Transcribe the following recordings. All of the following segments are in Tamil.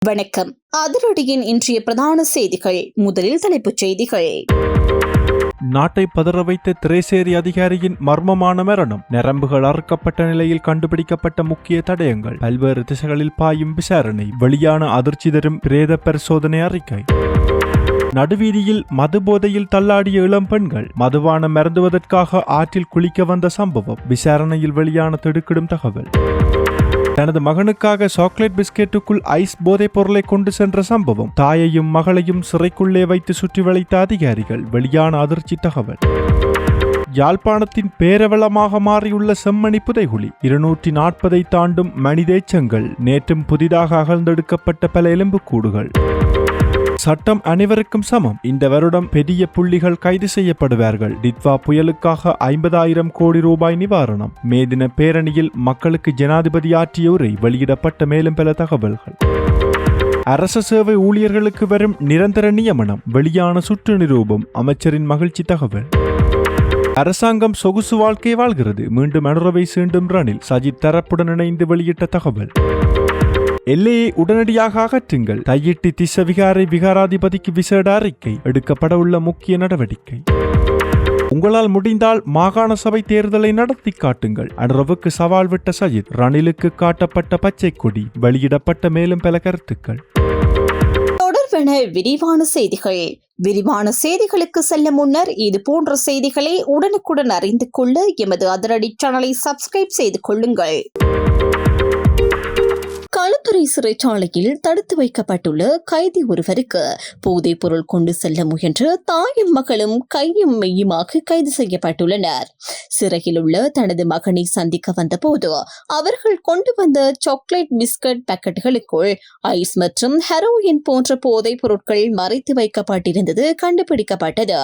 வணக்கம். அதிரடியின் இன்றைய பிரதான செய்திகள். முதலில் தலைப்புச் செய்திகள். நாட்டை பதற வைத்த திரைசேரி அதிகாரியின் மர்மமான மரணம், நரம்புகள் அறுக்கப்பட்ட நிலையில் கண்டுபிடிக்கப்பட்ட முக்கிய தடயங்கள், பல்வேறு திசைகளில் பாயும் விசாரணை, வெளியான அதிர்ச்சி தரும் பிரேத பரிசோதனை அறிக்கை, நடுவீதியில் மது போதையில் தள்ளாடிய இளம் பெண்கள், மதுபானம் மருந்துவதற்காக ஆற்றில் குளிக்க வந்த சம்பவம், விசாரணையில் வெளியான திடுக்கிடும் தகவல், தனது மகனுக்காக சாக்லேட் பிஸ்கெட்டுக்குள் ஐஸ் போதைப் பொருளை கொண்டு சென்ற சம்பவம், தாயையும் மகளையும் சிறைக்குள்ளே வைத்து சுற்றி வளைத்த அதிகாரிகள், வெளியான அதிர்ச்சி தகவல், யாழ்ப்பாணத்தின் பேரவளமாக மாறியுள்ள செம்மணி புதைகுழி, 240 தாண்டும் மனித எச்சங்கள், நேற்றும் புதிதாக அகழ்ந்தெடுக்கப்பட்ட பல எலும்புக்கூடுகள், சட்டம் அனைவருக்கும் சமம், இந்த வருடம் பெரிய புள்ளிகள் கைது செய்யப்படுவார்கள், டிட்வா புயலுக்காக 50,000 கோடி ரூபாய் நிவாரணம், மே தின பேரணியில் மக்களுக்கு ஜனாதிபதி ஆற்றிய உரை, வெளியிடப்பட்ட மேலும் பல தகவல்கள், அரச சேவை ஊழியர்களுக்கு வரும் நிரந்தர நியமனம், வெளியான சுற்று நிரூபம், அமைச்சரின் மகிழ்ச்சி தகவல், அரசாங்கம் சொகுசு வாழ்க்கை வாழ்கிறது, மீண்டும் அனுரவை சீண்டும் ரணில், சஜித் தரப்புடன் இணைந்து வெளியிட்ட தகவல், எல்லையை உடனடியாக அகற்றுங்கள், தையிட்டி திசவிகாரை விகாராதிபதிக்கு விசேட அறிக்கை, எடுக்கப்பட உள்ள முக்கிய நடவடிக்கை, உங்களால் முடிந்தால் மாகாண சபை தேர்தலை நடத்தி காட்டுங்கள், அனுரவுக்கு சவால் விட்ட சஜித், ரணிலுக்கு காட்டப்பட்ட பச்சை கொடி, வெளியிடப்பட்ட மேலும் பல கருத்துக்கள். தொடர்பான விரிவான செய்திகள். விரிவான செய்திகளுக்கு செல்ல முன்னர் இது போன்ற செய்திகளை உடனுக்குடன் அறிந்து கொள்ள எமது அதிரடி சேனலை சப்ஸ்கிரைப் செய்து கொள்ளுங்கள். களுத்துறை சிறைச்சாலையில் தடுத்து வைக்கப்பட்டுள்ள கைதி ஒருவருக்கு போதைப் பொருள் கொண்டு செல்ல முயன்று தாயும் மகளும் கையும் மெய்யுமாக கைது செய்யப்பட்டுள்ளனர். சிறையில் உள்ள தனது மகனை சந்திக்க வந்தபோது அவர்கள் கொண்டு வந்த சாக்லேட் பிஸ்கட் பாக்கெட்டுகளுக்குள் ஐஸ் மற்றும் ஹெரோயின் போன்ற போதைப் பொருட்கள் மறைத்து வைக்கப்பட்டிருந்தது கண்டுபிடிக்கப்பட்டது.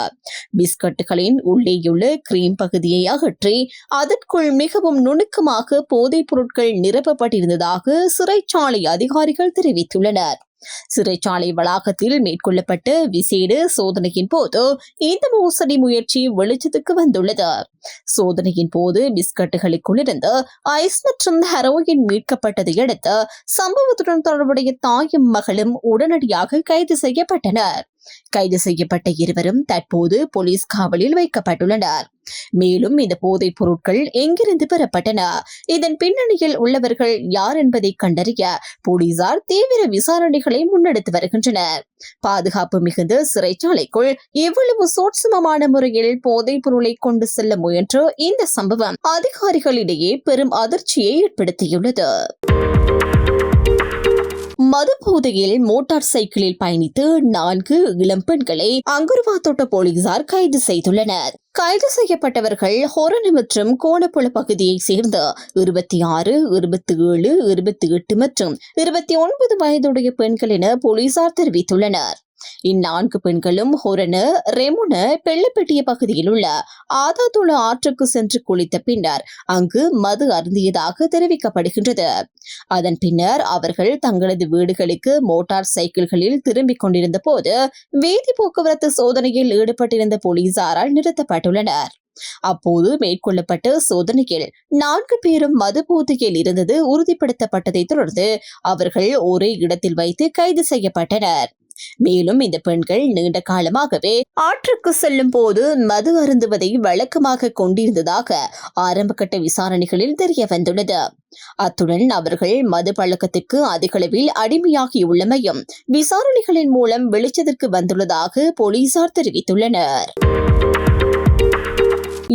பிஸ்கட்டுகளின் உள்ளேயுள்ள கிரீம் பகுதியை அகற்றி அதற்குள் மிகவும் நுணுக்கமாக போதைப் பொருட்கள் நிரப்பப்பட்டிருந்ததாக சிறைச்சாலை அதிகாரிகள் தெரிவித்துள்ளனர். சிறைச்சாலை வளாகத்தில் மேற்கொள்ளப்பட்ட விசேட சோதனையின் போது இந்த மோசடி முயற்சி வெளிச்சத்துக்கு வந்துள்ளது. சோதனையின் போது பிஸ்கட்டுகளுக்குள் இருந்து ஐஸ் மற்றும் ஹெரோயின் மீட்கப்பட்டதை அடுத்து சம்பவத்துடன் தொடர்புடைய தாயும் மகளும் உடனடியாக கைது செய்யப்பட்டனர். கைது செய்யப்பட்ட இருவரும் தற்போது போலீஸ் காவலில் வைக்கப்பட்டுள்ளனர். மேலும் இந்த போதைப் பொருட்கள் எங்கிருந்து பெறப்பட்டன, இதன் பின்னணியில் உள்ளவர்கள் யார் என்பதை கண்டறிய போலீசார் தீவிர விசாரணைகளை முன்னெடுத்து வருகின்றனர். பாதுகாப்பு மிகுந்த சிறைச்சாலைக்குள் இவ்வளவு சூட்சுமமான முறையில் போதைப் பொருளை கொண்டு செல்ல முயன்ற இந்த சம்பவம் அதிகாரிகளிடையே பெரும் அதிர்ச்சியை ஏற்படுத்தியுள்ளது. மது போதையில் மோட்டார் சைக்கிளில் பயணித்து 4 இளம் பெண்களை அங்குருவாத்தோட்ட போலீசார் கைது செய்துள்ளனர். கைது செய்யப்பட்டவர்கள் ஹொரண மற்றும் கோணப்புல பகுதியைச் சேர்ந்த 26, 27, 28 மற்றும் 29 வயதுடைய பெண்கள் என போலீசார் தெரிவித்துள்ளனர். இந்நான்கு பெண்களும் ஹொரண, ரெமுன, பெள்ளப்பட்டிய பகுதியில் உள்ள ஆதாதுள ஆற்றுக்கு சென்று குளித்த பின்னர் அங்கு மது அருந்தியதாக தெரிவிக்கப்படுகின்றது. அதன் பின்னர் அவர்கள் தங்களது வீடுகளுக்கு மோட்டார் சைக்கிள்களில் திரும்பிக் கொண்டிருந்த போது வீதி போக்குவரத்து சோதனையில் ஈடுபட்டிருந்த போலீசாரால் நிறுத்தப்பட்டுள்ளனர். அப்போது மேற்கொள்ளப்பட்ட சோதனையில் 4 பேரும் மது போதையில் இருந்தது உறுதிப்படுத்தப்பட்டதை தொடர்ந்து அவர்கள் ஒரே இடத்தில் வைத்து கைது செய்யப்பட்டனர். மேலும் இந்த பெண்கள் நீண்ட காலமாகவே ஆற்றுக்கு செல்லும் போது மது அருந்துவதை வழக்கமாக கொண்டிருந்ததாக ஆரம்பகட்ட விசாரணைகளில் தெரிய வந்துள்ளது. அத்துடன் அவர்கள் மது பழக்கத்திற்கு அதிகளவில் அடிமையாகியுள்ளமையும் விசாரணைகளின் மூலம் வெளிச்சத்திற்கு வந்துள்ளதாக போலீசார் தெரிவித்துள்ளனர்.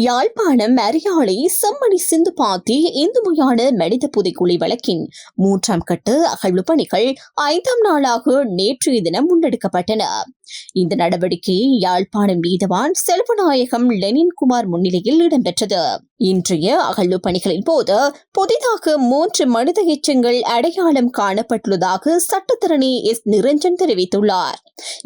யாழ்ப்பாணம் அரியாலை செம்மணி சிந்து பாத்தி இந்துமையான மனித புதைக்குழி வழக்கின் 3ஆம் கட்ட அகழ்வு பணிகள் 5ஆம் நாளாக நேற்றைய தினம் முன்னெடுக்கப்பட்டன. இந்த நடவடிக்கை யாழ்ப்பாணம் நீதவான் செல்வநாயகம் லெனின்குமார் முன்னிலையில் இடம்பெற்றது. இன்றைய அகழ்வு பணிகளின் போது புதிதாக 3 மனித எச்சங்கள் அடையாளம் காணப்பட்டுள்ளதாக சட்டத்தரணி எஸ். நிரஞ்சன் தெரிவித்துள்ளார்.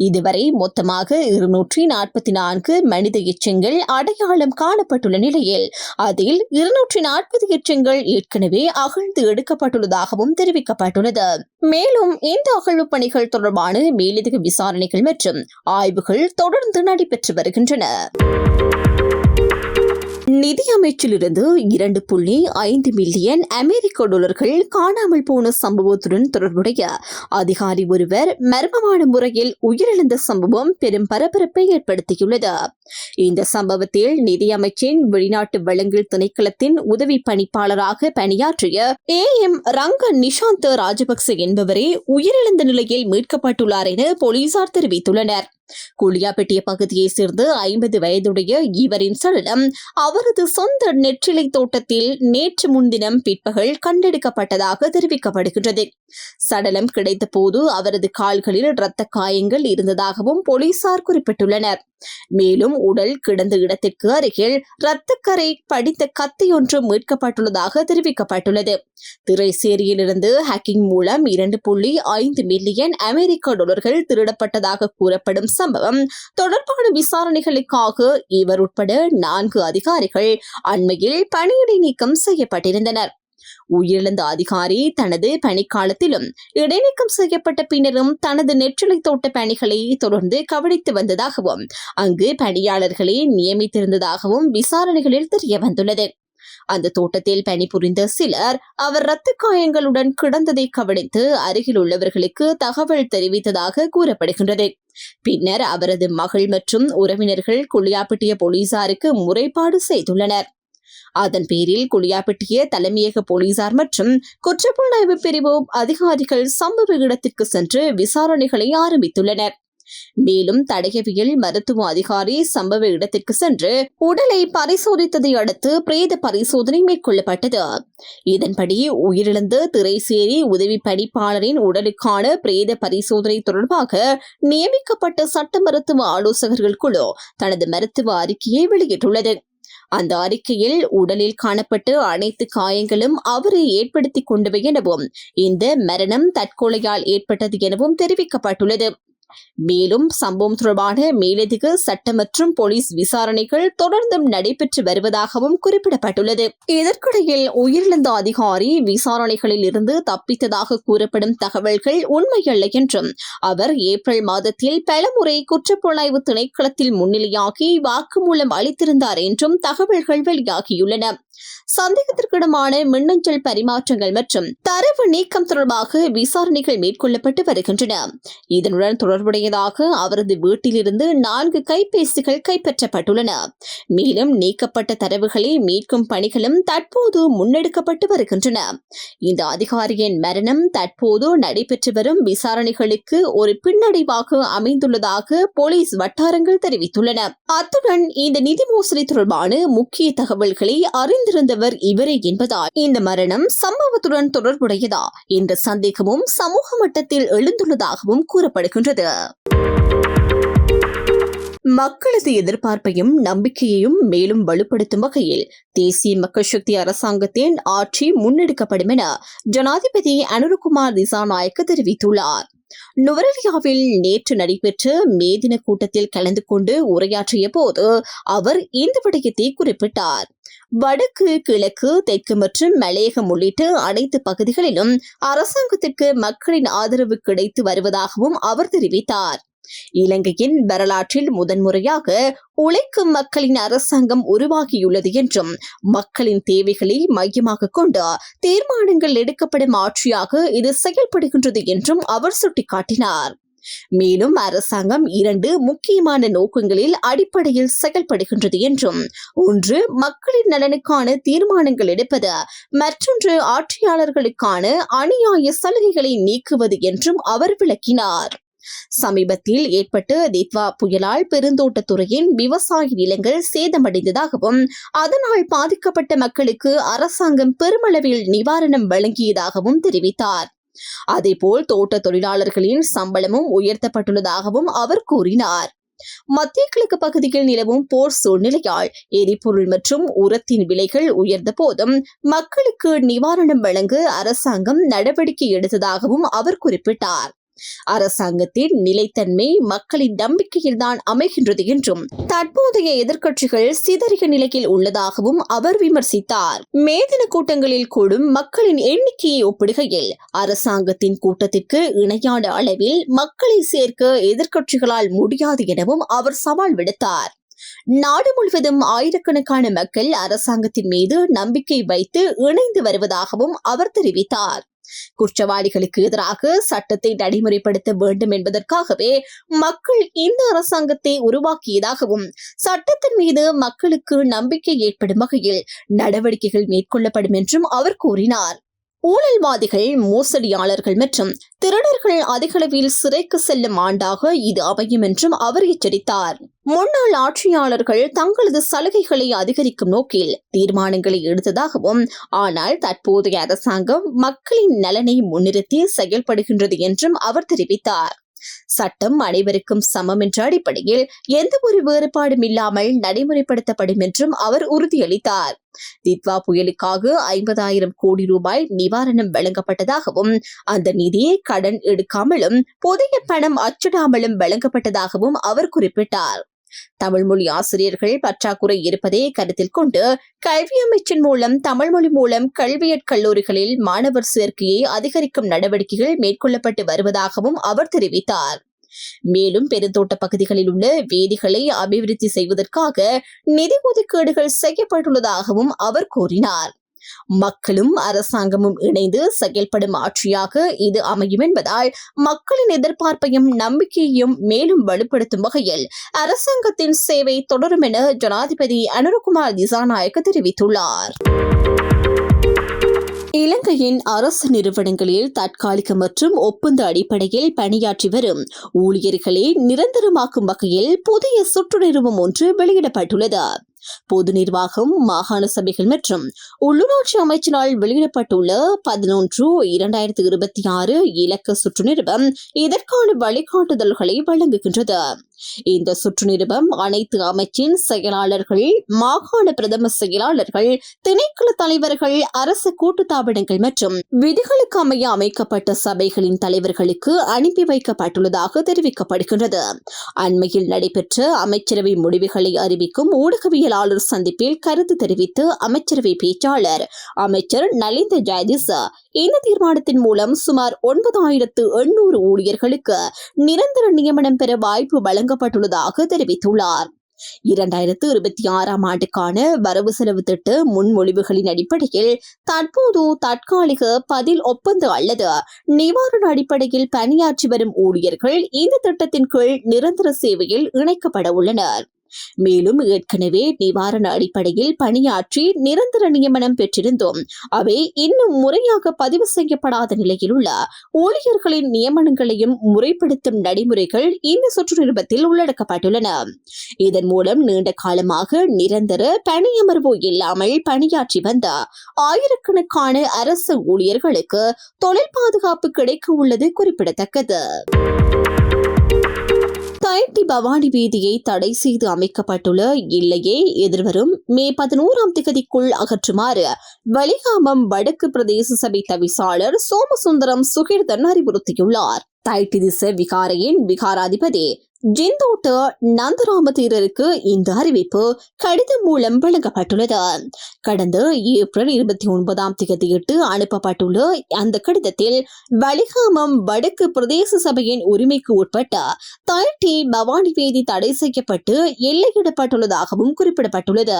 இதுவரை மொத்தமாக 244 மனித எச்சங்கள் அடையாளம் காணப்பட்டுள்ள நிலையில் அதில் 240 எச்சங்கள் ஏற்கனவே அகழ்ந்து எடுக்கப்பட்டுள்ளதாகவும் தெரிவிக்கப்பட்டுள்ளது. மேலும் இந்த அகழ்வு பணிகள் தொடர்பான மேலதிக விசாரணைகள் மற்றும் ஆய்வுகள் தொடர்ந்து நடைபெற்று வருகின்றன. நிதி அமைச்சிலிருந்து 2.5 மில்லியன் அமெரிக்க டாலர்கள் காணாமல் போன சம்பவத்துடன் தொடர்புடைய அதிகாரி ஒருவர் மர்மமான முறையில் உயிரிழந்த சம்பவம் பெரும் பரபரப்பை ஏற்படுத்தியுள்ளது. இந்த சம்பவத்தில் நிதி அமைச்சின் வெளிநாட்டு வழங்கல் திணைக்களத்தின் உதவி பணிப்பாளராக பணியாற்றிய AM ரங்க நிஷாந்த ராஜபக்ச என்பவரே உயிரிழந்த நிலையில் மீட்கப்பட்டுள்ளார் என போலீசார் தெரிவித்துள்ளனர். குளியாப்பட்டிய பகுதியைச் சேர்ந்த 50 வயதுடைய இவரின் சடலம் அவரது சொந்த நெற்றிலை தோட்டத்தில் நேற்று முன்தினம் பிற்பகல் கண்டெடுக்கப்பட்டதாக தெரிவிக்கப்படுகின்றது. சடலம் கிடைத்த போது அவரது கால்களில் இரத்த காயங்கள் இருந்ததாகவும் போலீசார் குறிப்பிட்டுள்ளனர். மேலும் உடல் கிடந்த இடத்திற்கு அருகில் இரத்தக்கரை படித்த கத்தியொன்று மீட்கப்பட்டுள்ளதாக தெரிவிக்கப்பட்டுள்ளது. திரைசேரியிலிருந்து ஹேக்கிங் மூலம் 2.5 மில்லியன் அமெரிக்க டாலர்கள் திருடப்பட்டதாக கூறப்படும் சம்பவம் தொடர்பான விசாரணைகளுக்காக இவர் உட்பட 4 அதிகாரிகள் அண்மையில் பணியிடை நீக்கம் செய்யப்பட்டிருந்தனர். உயிரிழந்த அதிகாரி தனது பணிக்காலத்திலும் இடைநீக்கம் செய்யப்பட்ட பின்னரும் தனது நெற்றிலை தோட்ட பணிகளை தொடர்ந்து கவனித்து வந்ததாகவும் அங்கு பணியாளர்களை நியமித்திருந்ததாகவும் விசாரணைகளில் தெரிய வந்துள்ளது. அந்த தோட்டத்தில் பணிபுரிந்த சிலர் அவர் இரத்த காயங்களுடன் கிடந்ததை கவனித்து அருகில் உள்ளவர்களுக்கு தகவல் தெரிவித்ததாக கூறப்படுகின்றது. பின்னர் அவரது மகள் மற்றும் உறவினர்கள் குளியாப்பட்டிய போலீசாருக்கு முறைப்பாடு செய்துள்ளனர். அதன் பேரில் குளியாப்பட்டிய தலைமையக போலீசார் மற்றும் குற்றப்புலனாய்வு பிரிவு அதிகாரிகள் சம்பவ இடத்திற்கு சென்று விசாரணைகளை ஆரம்பித்துள்ளனர். மேலும் தடயவியல் மருத்துவ அதிகாரி சம்பவ இடத்திற்கு சென்று உடலை பரிசோதித்ததை அடுத்து பிரேத பரிசோதனை மேற்கொள்ளப்பட்டது. இதன்படி உயிரிழந்த திரைசேரி உதவி பணிப்பாளரின் உடலுக்கான பிரேத பரிசோதனை தொடர்பாக நியமிக்கப்பட்ட சட்ட மருத்துவ ஆலோசகர்கள் குழு தனது மருத்துவ அறிக்கையை வெளியிட்டுள்ளது. அந்த அறிக்கையில் உடலில் காணப்பட்ட அனைத்து காயங்களும் அவரை ஏற்படுத்தி கொண்டவை எனவும் இந்த மரணம் தற்கொலையால் ஏற்பட்டது எனவும் தெரிவிக்கப்பட்டுள்ளது. மேலும் சம்பவம் தொடர்பான மேலதிக சட்ட மற்றும் போலீஸ் விசாரணைகள் தொடர்ந்தும் நடைபெற்று வருவதாகவும் குறிப்பிடப்பட்டுள்ளது. இதற்கிடையில் உயிரிழந்த அதிகாரி விசாரணைகளில் இருந்து தப்பித்ததாக கூறப்படும் தகவல்கள் உண்மையல்ல என்றும் அவர் ஏப்ரல் மாதத்தில் பலமுறை குற்றப்புலனாய்வு திணைக்களத்தில் முன்னிலையாகி வாக்குமூலம் அளித்திருந்தார் என்றும் தகவல்கள் வெளியாகியுள்ளன. சந்தேகத்திற்கிடமான மின்னஞ்சல் பரிமாற்றங்கள் மற்றும் தரவு நீக்கம் தொடர்பாக விசாரணைகள் மேற்கொள்ளப்பட்டு வருகின்றன. இதனுடன் தொடர்புடையதாக அவரது வீட்டிலிருந்து 4 கைபேசிகள் கைப்பற்றப்பட்டுள்ளன. மேலும் நீக்கப்பட்ட தரவுகளை மீட்கும் பணிகளும் தற்போது முன்னெடுக்கப்பட்டு வருகின்றன. இந்த அதிகாரியின் மரணம் தற்போது நடைபெற்று வரும் விசாரணைகளுக்கு ஒரு பின்னடைவாக அமைந்துள்ளதாக போலீஸ் வட்டாரங்கள் தெரிவித்துள்ளன. அத்துடன் இந்த நிதி மோசடி தொடர்பான முக்கிய தகவல்களை அறிந்திருந்தவர் இவரே என்பதால் இந்த மரணம் சம்பவத்துடன் தொடர்புடையதா என்ற சந்தேகமும் சமூக மட்டத்தில் எழுந்துள்ளதாகவும் கூறப்படுகின்றது. மக்களது எதிர்பார்ப்பையும் நம்பிக்கையையும் மேலும் வலுப்படுத்தும் வகையில் தேசிய மக்கள் சக்தி அரசாங்கத்தின் ஆட்சி முன்னெடுக்கப்படும் என ஜனாதிபதி அனுரகுமார் திசாநாயக்க தெரிவித்துள்ளார். நுவரெலியாவில் நேற்று நடைபெற்ற மே தின கூட்டத்தில் கலந்து கொண்டு உரையாற்றிய போது அவர் இந்த விடயத்தை குறிப்பிட்டார். வடக்கு, கிழக்கு, தெற்கு மற்றும் மலையகம் உள்ளிட்ட அனைத்து பகுதிகளிலும் அரசாங்கத்திற்கு மக்களின் ஆதரவு கிடைத்து வருவதாகவும் அவர் தெரிவித்தார். இலங்கையின் வரலாற்றில் முதன்முறையாக உழைக்கும் மக்களின் அரசாங்கம் உருவாகியுள்ளது என்றும் மக்களின் தேவைகளை மையமாக கொண்டு தீர்மானங்கள் எடுக்கப்படும் ஆட்சியாக இது செயல்படுகின்றது என்றும் அவர் சுட்டிக்காட்டினார். மேலும் அரசாங்கம் 2 முக்கியமான நோக்கங்களில் அடிப்படையில் செயல்படுகின்றது என்றும், ஒன்று மக்களின் நலனுக்கான தீர்மானங்கள் எடுப்பது, மற்றொன்று ஆட்சியாளர்களுக்கான அநியாய சலுகைகளை நீக்குவது என்றும் அவர் விளக்கினார். சமீபத்தில் ஏற்பட்ட தித்வா புயலால் பெருந்தோட்டத்துறையின் விவசாய நிலங்கள் சேதமடைந்ததாகவும் அதனால் பாதிக்கப்பட்ட மக்களுக்கு அரசாங்கம் பெருமளவில் நிவாரணம் வழங்கியதாகவும் தெரிவித்தார். அதேபோல் தோட்ட தொழிலாளர்களின் சம்பளமும் உயர்த்தப்பட்டுள்ளதாகவும் அவர் கூறினார். மத்திய கிழக்கு பகுதியில் நிலவும் போர் சூழ்நிலையால் எரிபொருள் மற்றும் உரத்தின் விலைகள் உயர்ந்த போதும் மக்களுக்கு நிவாரணம் வழங்க அரசாங்கம் நடவடிக்கை எடுத்ததாகவும் அவர் குறிப்பிட்டார். அரசாங்கத்தின் நிலைத்தன்மை மக்களின் நம்பிக்கையில்தான் அமைகின்றது என்றும், தற்போதைய எதிர்க்கட்சிகள் சிதறிய நிலையில் உள்ளதாகவும் அவர் விமர்சித்தார். மே தின கூட்டங்களில் கூடும் மக்களின் எண்ணிக்கையை ஒப்பிடுகையில் அரசாங்கத்தின் கூட்டத்திற்கு இணையான அளவில் மக்களை சேர்க்க எதிர்க்கட்சிகளால் முடியாது எனவும் அவர் சவால் விடுத்தார். நாடு முழுவதும் ஆயிரக்கணக்கான மக்கள் அரசாங்கத்தின் மீது நம்பிக்கை வைத்து இணைந்து வருவதாகவும் அவர் தெரிவித்தார். குற்றவாளிகளுக்கு எதிராக சட்டத்தை நடைமுறைப்படுத்த வேண்டும் என்பதற்காகவே மக்கள் இந்த அரசாங்கத்தை உருவாக்கியதாகவும் சட்டத்தின் மீது மக்களுக்கு நம்பிக்கை ஏற்படும் வகையில் நடவடிக்கைகள் மேற்கொள்ளப்படும் என்றும் அவர் கூறினார். ஊழல்வாதிகள், மோசடியாளர்கள் மற்றும் திருடர்கள் அதிகளவில் சிறைக்கு செல்லும் ஆண்டாக இது அமையும் என்றும் அவர் எச்சரித்தார். முன்னாள் ஆட்சியாளர்கள் தங்களது சலுகைகளை அதிகரிக்கும் நோக்கில் தீர்மானங்களை எடுத்ததாகவும், ஆனால் தற்போதைய அரசாங்கம் மக்களின் நலனை முன்னிறுத்தி செயல்படுகின்றது என்றும் அவர் தெரிவித்தார். சட்டம் அனைவருக்கும் சமம் என்ற அடிப்படையில் எந்த ஒரு வேறுபாடும் இல்லாமல் நடைமுறைப்படுத்தப்படும் என்றும் அவர் உறுதியளித்தார். தித்வா புயலுக்காக 50,000 கோடி ரூபாய் நிவாரணம் வழங்கப்பட்டதாகவும், அந்த நிதியை கடன் எடுக்காமலும் புதிய பணம் அச்சிடாமலும் வழங்கப்பட்டதாகவும் அவர் குறிப்பிட்டார். தமிழ் மொழி ஆசிரியர்கள் பற்றாக்குறை இருப்பதை கருத்தில் கொண்டு கல்வி அமைச்சின் மூலம் தமிழ் மொழி மூலம் கல்வியற் கல்லூரிகளில் மாணவர் சேர்க்கையை அதிகரிக்கும் நடவடிக்கைகள் மேற்கொள்ளப்பட்டு வருவதாகவும் அவர் தெரிவித்தார். மேலும் பெருந்தோட்ட பகுதிகளில் உள்ள வேதிகளை அபிவிருத்தி செய்வதற்காக நிதி ஒதுக்கீடுகள் செய்யப்பட்டுள்ளதாகவும் அவர் கூறினார். மக்களும் அரசாங்கமும் இணைந்து செயல்படும் ஆட்சியாக இது அமையும் என்பதால் மக்களின் எதிர்பார்ப்பையும் நம்பிக்கையையும் மேலும் வலுப்படுத்தும் வகையில் அரசாங்கத்தின் சேவை தொடரும் என ஜனாதிபதி அனுரகுமார் திசாநாயக்க தெரிவித்துள்ளார். இலங்கையின் அரசு நிறுவனங்களில் தற்காலிக மற்றும் ஒப்பந்த அடிப்படையில் பணியாற்றி வரும் ஊழியர்களை நிரந்தரமாக்கும் வகையில் புதிய சுற்றுநிறுவம் ஒன்று வெளியிடப்பட்டுள்ளது. பொது நிர்வாகம், மாகாண சபைகள் மற்றும் உள்ளூராட்சி அமைச்சினால் வெளியிடப்பட்டுள்ள 11/2026 இலக்க சுற்றுநிறுவம் இதற்கான வழிகாட்டுதல்களை வழங்குகின்றது. இந்த சுற்றுநிறுவம் அனைத்து அமைச்சின் செயலாளர்கள், மாகாண பிரதம செயலாளர்கள், திணைக்கள தலைவர்கள், அரசு கூட்டுத்தாபனங்கள் மற்றும் விதிகளுக்கு அமைய அமைக்கப்பட்ட சபைகளின் தலைவர்களுக்கு அனுப்பி வைக்கப்பட்டுள்ளதாக தெரிவிக்கப்படுகின்றது. அண்மையில் நடைபெற்ற அமைச்சரவை முடிவுகளை அறிவிக்கும் ஊடகவியலாளர் சந்திப்பில் கருத்து தெரிவித்து அமைச்சரவை பேச்சாளர் அமைச்சர் நலிந்த ஜெயதிச இந்த தீர்மானத்தின் மூலம் சுமார் 9,800 ஊழியர்களுக்கு நிரந்தர நியமனம் பெற வாய்ப்பு வழங்கப்பட்டுள்ளதாக தெரிவித்துள்ளார். 2026 ஆண்டுக்கான வரவு செலவு திட்ட முன்மொழிவுகளின் அடிப்படையில் தற்போது தற்காலிக பதில் ஒப்பந்த அல்லது நிவாரண அடிப்படையில் பணியாற்றி வரும் ஊழியர்கள் இந்த திட்டத்தின் கீழ் நிரந்தர சேவையில் இணைக்கப்பட உள்ளனர். மேலும் ஏற்கனவே நிவாரண அடிப்படையில் பணியாற்றி நிரந்தர நியமனம் பெற்றிருந்தும் அவை இன்னும் முறையாக பதிவு செய்யப்படாத நிலையில் உள்ள ஊழியர்களின் நியமனங்களையும் முறைப்படுத்தும் நடைமுறைகள் இந்த சுற்றுநிறுவத்தில் உள்ளடக்கப்பட்டுள்ளன. இதன் மூலம் நீண்ட காலமாக நிரந்தர பணியமர்வு இல்லாமல் பணியாற்றி வந்த ஆயிரக்கணக்கான அரசு ஊழியர்களுக்கு தொழில் பாதுகாப்பு கிடைக்க உள்ளது குறிப்பிடத்தக்கது. தைட்டி பவானி வீதியை தடை செய்து அமைக்கப்பட்டுள்ள இல்லையே எதிர்வரும் மே 11ஆம் தேதிக்குள் அகற்றுமாறு வலிகாமம் வடக்கு பிரதேச சபை தவிசாளர் சோமசுந்தரம் சுகீர்தன் அறிவுறுத்தியுள்ளார். தைட்டி திச விகாரையின் விகாராதிபதி ஜிந்தோட்ட நந்தராம தேரருக்கு இந்த அறிவிப்பு கடிதம் மூலம் வழங்கப்பட்டுள்ளது. கடந்த ஏப்ரல் 29ஆம் தேதியிட்டு அனுப்பப்பட்டுள்ள அந்த கடிதத்தில் வலிகாமம் வடக்கு பிரதேச சபையின் உரிமைக்கு உட்பட்ட தைட்டி பவானி வீதி தடை செய்யப்பட்டு எல்லையிடப்பட்டுள்ளதாகவும் குறிப்பிடப்பட்டுள்ளது.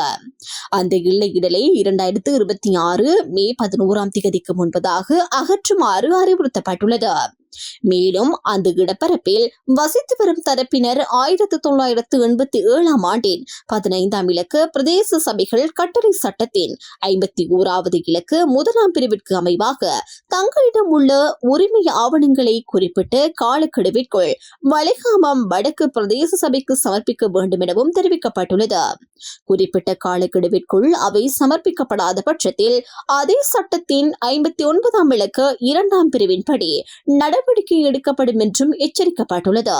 அந்த எல்லையிடலை 2026 மே 11ஆம் தேதிக்கு முன்பதாக அகற்றுமாறு அறிவுறுத்தப்பட்டுள்ளது. மேலும் அந்த இடப்பரப்பில் வசித்து வரும் தரப்பினர் 1987ஆம் ஆண்டின் 15ஆம் இலக்க பிரதேச சபைகள் கட்டளை சட்டத்தின் 51வது இலக்கு 1ஆம் பிரிவிற்கு அமைவாக தங்களிடம் உள்ள உரிமை ஆவணங்களை குறிப்பிட்ட காலக்கெடுவிற்குள் வலிகாமம் வடக்கு பிரதேச சபைக்கு சமர்ப்பிக்க வேண்டும் எனவும் தெரிவிக்கப்பட்டுள்ளது. குறிப்பிட்ட காலக்கெடுவிற்குள் அவை சமர்ப்பிக்கப்படாத பட்சத்தில் அதே சட்டத்தின் 59ஆம் இலக்க 2ஆம் பிரிவின்படி நடவடிக்கை எடுக்கப்படும் என்றும் எச்சரிக்கப்பட்டுள்ளது.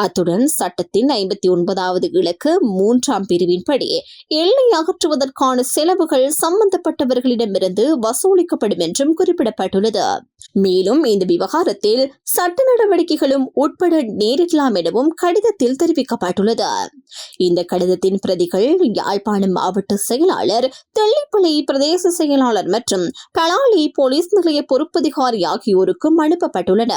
அத்துடன் சட்டத்தின் 59வது இலக்கு 3ஆம் பிரிவின்படி எல்லை அகற்றுவதற்கான செலவுகள் சம்பந்தப்பட்டவர்களிடமிருந்து வசூலிக்கப்படும் என்றும் குறிப்பிடப்பட்டுள்ளது. மேலும் இந்த விவகாரத்தில் சட்ட நடவடிக்கைகளும் உட்பட நேரிடலாம் எனவும் கடிதத்தில் தெரிவிக்கப்பட்டுள்ளது. இந்த கடிதத்தின் பிரதிகள் யாழ்ப்பாணம் மாவட்ட செயலாளர், தெல்லிப்பளை பிரதேச செயலாளர் மற்றும் பலாலி போலீஸ் நிலைய பொறுப்பதிகாரி ஆகியோருக்கும் அனுப்பப்பட்டுள்ளன.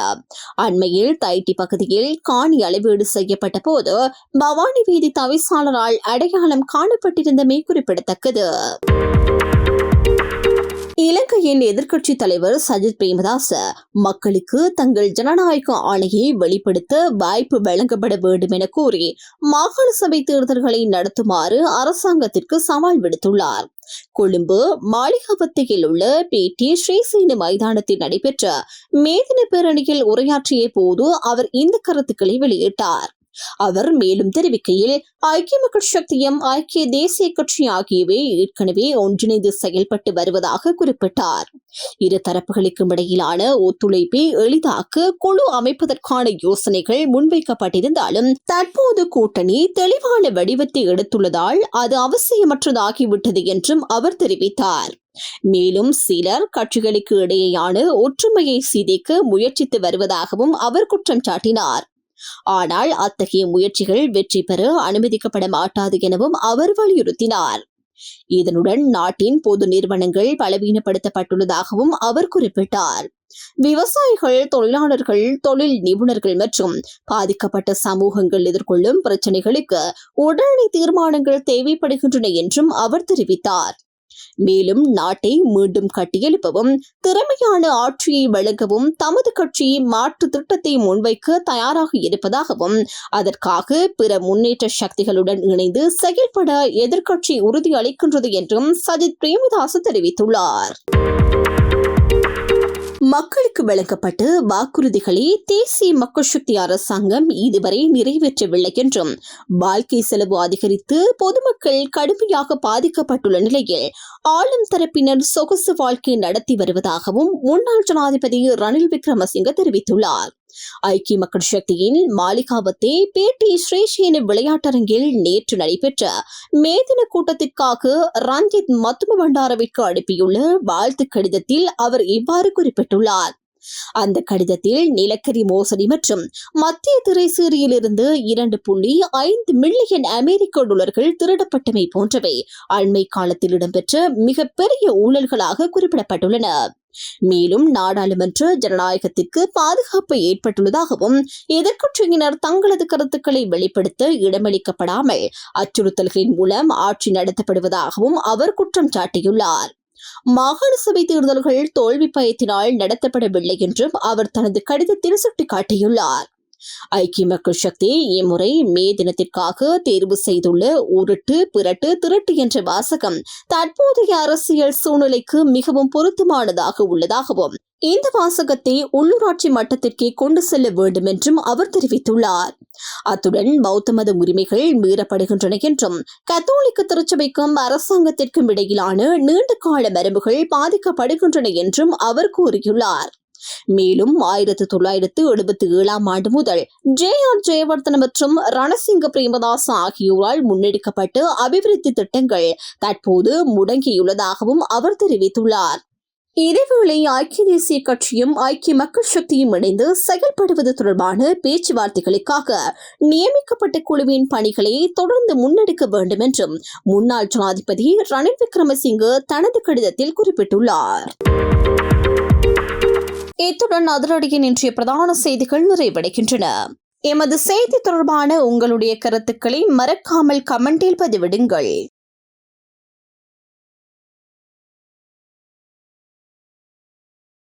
அண்மையில் தைட்டி பகுதியில் காணி அளவீடு செய்யப்பட்ட போது பவானி வீதி தவிசாளரால் அடையாளம் காணப்பட்டிருந்தமை குறிப்பிடத்தக்கது. இலங்கையின் எதிர்க்கட்சி தலைவர் சஜித் பிரேமதாச மக்களுக்கு தங்கள் ஜனநாயக ஆணையை வெளிப்படுத்த வாய்ப்பு வழங்கப்பட வேண்டும் என கூறி மாகாண சபை தேர்தல்களை நடத்துமாறு அரசாங்கத்திற்கு சவால் விடுத்துள்ளார். கொழும்பு மாளிகாவத்தையில் உள்ள பேட்டி ஸ்ரீசேன மைதானத்தில் நடைபெற்ற மேதின பேரணியில் உரையாற்றிய போது அவர் இந்த கருத்துக்களை வெளியிட்டார். அவர் மேலும் தெரிவிக்கையில், ஐக்கிய மக்கள் சக்தியும் ஐக்கிய தேசிய கட்சி ஆகியவை ஏற்கனவே ஒன்றிணைந்து செயல்பட்டு வருவதாக குறிப்பிட்டார். இரு தரப்புகளுக்கும் இடையிலான ஒத்துழைப்பை எளிதாக்க குழு அமைப்பதற்கான யோசனைகள் முன்வைக்கப்பட்டிருந்தாலும் தற்போது கூட்டணி தெளிவான வடிவத்தை எடுத்துள்ளதால் அது அவசியமற்றதாகிவிட்டது என்றும் அவர் தெரிவித்தார். மேலும் சிலர் கட்சிகளுக்கு இடையேயான ஒற்றுமையை சிதைக்க முயற்சித்து வருவதாகவும் அவர் குற்றம் சாட்டினார். ஆனால் அத்தகைய முயற்சிகள் வெற்றி பெற அனுமதிக்கப்பட மாட்டாது எனவும் அவர் வலியுறுத்தினார். இதனுடன் நாட்டின் பொது நிறுவனங்கள் பலவீனப்படுத்தப்பட்டுள்ளதாகவும் அவர் குறிப்பிட்டார். விவசாயிகள், தொழிலாளர்கள், தொழில் நிபுணர்கள் மற்றும் பாதிக்கப்பட்ட சமூகங்கள் எதிர்கொள்ளும் பிரச்சினைகளுக்கு உடனடி தீர்மானங்கள் தேவைப்படுகின்றன என்றும் அவர் தெரிவித்தார். மேலும் நாட்டை மீண்டும் கட்டியெழுப்பவும் திறமையான ஆட்சியை வழங்கவும் தமது கட்சி மாற்று திட்டத்தை முன்வைக்க தயாராக இருப்பதாகவும் அதற்காக பிற முன்னேற்ற சக்திகளுடன் இணைந்து செயல்பட எதிர்க்கட்சி உறுதியளிக்கின்றது என்றும் சஜித் பிரேமதாச தெரிவித்துள்ளார். மக்களுக்கு வழங்கப்பட்ட வாக்குறுதிகளை தேசிய மக்கள் சக்தி அரசாங்கம் இதுவரை நிறைவேற்றவில்லை என்றும் வாழ்க்கை செலவு அதிகரித்து பொதுமக்கள் கடுமையாக பாதிக்கப்பட்டுள்ள நிலையில் ஆளும் தரப்பினர் சொகுசு வாழ்க்கை நடத்தி வருவதாகவும் முன்னாள் ஜனாதிபதி ரணில் விக்ரமசிங்க தெரிவித்துள்ளார். ஐக்கிய மக்கள் சக்தியின் மாளிகாவத்தை பேட்டி ஸ்ரீசேன விளையாட்டரங்கில் நேற்று நடைபெற்ற மேதின கூட்டத்திற்காக ரஞ்சித் மத்தும பண்டாரவிற்கு அனுப்பியுள்ள வாழ்த்து கடிதத்தில் அவர் இவ்வாறு குறிப்பிட்டுள்ளார். அந்த கடிதத்தில் நிலக்கரி மோசடி மற்றும் மத்திய திரைசேரியிலிருந்து 2.5 மில்லியன் அமெரிக்க டாலர்கள் திருடப்பட்டமை போன்றவை அண்மை காலத்தில் இடம்பெற்ற மிகப்பெரிய ஊழல்களாக குறிப்பிடப்பட்டுள்ளன. மேலும் நாடாளுமன்ற ஜனநாயகத்திற்கு பாதுகாப்பு ஏற்பட்டுள்ளதாகவும் எதிர்க்கட்சியினர் தங்களது கருத்துக்களை வெளிப்படுத்த இடமளிக்கப்படாமல் அச்சுறுத்தல்களின் மூலம் ஆட்சி நடத்தப்படுவதாகவும் அவர் குற்றம் சாட்டியுள்ளார். மாகாண சபை தேர்தல்கள் தோல்வி பயத்தினால் நடத்தப்படவில்லை என்றும் அவர் தனது கடிதத்தில் சுட்டிக்காட்டியுள்ளார். ஐக்கிய மக்கள் சக்தி இம்முறை மே தினத்திற்காக தேர்வு செய்துள்ள உருட்டு, பிறட்டு, திருட்டு என்ற வாசகம் தற்போதைய அரசியல் சூழ்நிலைக்கு மிகவும் பொருத்தமானதாக உள்ளதாகவும் இந்த வாசகத்தை உள்ளூராட்சி மட்டத்திற்கே கொண்டு செல்ல வேண்டும் என்றும் அவர் தெரிவித்துள்ளார். அத்துடன் பௌத்த மத உரிமைகள் மீறப்படுகின்றன என்றும் கத்தோலிக்க திருச்சபைக்கும் அரசாங்கத்திற்கும் இடையிலான நீண்ட கால மரபுகள் பாதிக்கப்படுகின்றன என்றும் அவர் கூறியுள்ளார். மேலும் 1977 ஆண்டு முதல் ஜே.ஆர். ஜெயவர்தன மற்றும் ரணசிங்க பிரேமதாச ஆகியோரால் முன்னெடுக்கப்பட்ட அபிவிருத்தி திட்டங்கள் தற்போது முடங்கியுள்ளதாகவும் அவர் தெரிவித்துள்ளார். இதேவேளை ஐக்கிய தேசிய கட்சியும் ஐக்கிய மக்கள் சக்தியும் இணைந்து செயல்படுவது தொடர்பான பேச்சுவார்த்தைகளுக்காக நியமிக்கப்பட்ட குழுவின் பணிகளை தொடர்ந்து முன்னெடுக்க வேண்டும் என்றும் முன்னாள் ஜனாதிபதி ரணில் விக்ரமசிங்க தனது கடிதத்தில் குறிப்பிட்டுள்ளார். இத்துடன் அதிரடியின் இன்றைய பிரதான செய்திகள் நிறைவடைகின்றன. எமது செய்தி தொடர்பான உங்களுடைய கருத்துக்களை மறக்காமல் கமெண்டில் பதிவிடுங்கள்.